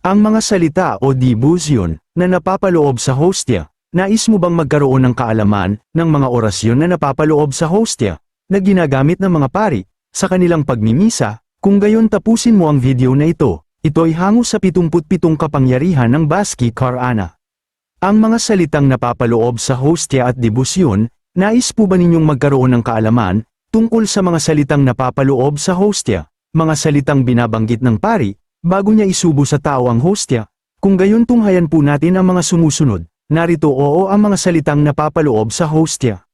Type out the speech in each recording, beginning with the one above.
Ang mga salita o dibusyon na napapaloob sa hostia. Nais mo bang magkaroon ng kaalaman ng mga orasyon na napapaloob sa hostia na ginagamit ng mga pari sa kanilang pagmimisa? Kung gayon tapusin mo ang video na ito. Ito'y hango sa 77 kapangyarihan ng Baski Karana. Ang mga salitang napapaloob sa hostia at dibusyon. Nais po ba ninyong magkaroon ng kaalaman tungkol sa mga salitang napapaloob sa hostia? Mga salitang binabanggit ng pari bago niya isubo sa tao ang hostia? Kung gayon tunghayan po natin ang mga sumusunod. Narito oo ang mga salitang napapaloob sa hostia.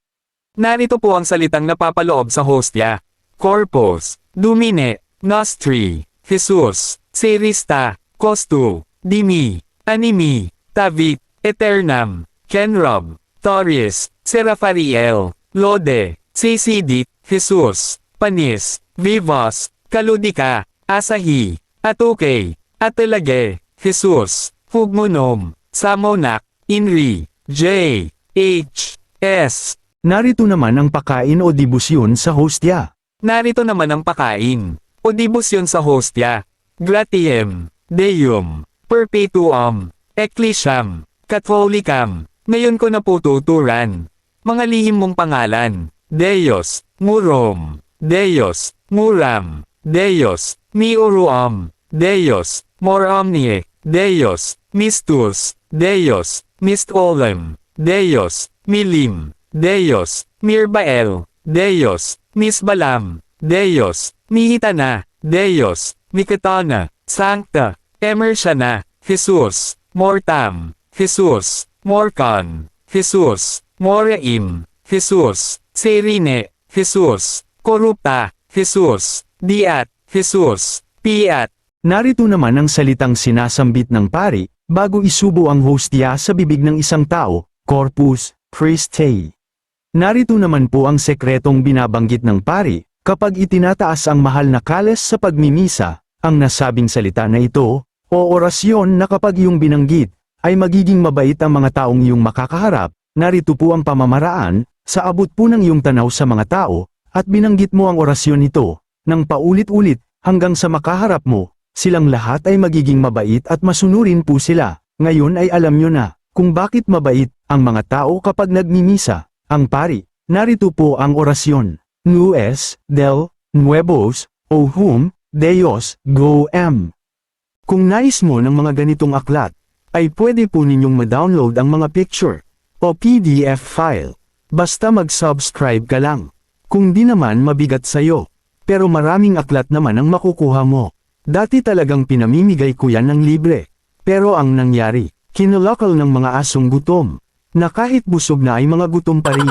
Narito po ang salitang napapaloob sa hostia. Corpus, Dumine, Nostri, Jesus, Serista, Costu, Dimi, Animi, Tavit, Eternam, Kenrob, Taurus, Serafariel, Lode, Sisidit, Jesus, Panis, Vivos, Kaludika, Asahi, Atukay, Atalage, Jesus, Hugmonom, Samonak, Inri, J, H, S. Narito naman ang pakain o dibusyon sa hostia. Narito naman ang pakain o dibusyon sa hostia. Gratiam, Deum, Perpetuum, Ecclesiam, Catholicam. Ngayon ko na po tuturan. Mga lihim mong pangalan. Deus, Murom, Deus, Muram, Deus, Miuruam, Deus, Moromnie, Deus, Mistus, Deus, Mistolem, Deus, Milim, Deus, Mirbael, Deus, Misbalam, Deus, Mihitana, Deus, Mikatana, Sancta, Emersiana, Jesus, Mortam, Jesus, Morcon, Jesus, Moraim, Jesus, Serine, Jesus, Corrupta, Jesus, Diat, Jesus, Piat. Narito naman ang salitang sinasambit ng pari bago isubo ang hostia sa bibig ng isang tao, Corpus Christi. Narito naman po ang sekretong binabanggit ng pari kapag itinataas ang mahal na kales sa pagmimisa. Ang nasabing salita na ito, o orasyon na kapag iyong binanggit, ay magiging mabait ang mga taong iyong makakaharap. Narito po ang pamamaraan, sa abot po ng iyong tanaw sa mga tao, at binanggit mo ang orasyon nito, nang paulit-ulit, hanggang sa makaharap mo, silang lahat ay magiging mabait at masunurin po sila. Ngayon ay alam nyo na, kung bakit mabait ang mga tao kapag nagmimisa. Ang pari, narito po ang orasyon. Nues, del, nuevos, o whom, Deos, go am. Kung nais mo ng mga ganitong aklat, ay pwede po ninyong ma-download ang mga picture o PDF file. Basta mag-subscribe ka lang. Kung di naman mabigat sa'yo. Pero maraming aklat naman ang makukuha mo. Dati talagang pinamimigay ko yan ng libre. Pero ang nangyari, kinulakal ng mga asong gutom. Na kahit busog na ay mga gutom pa rin.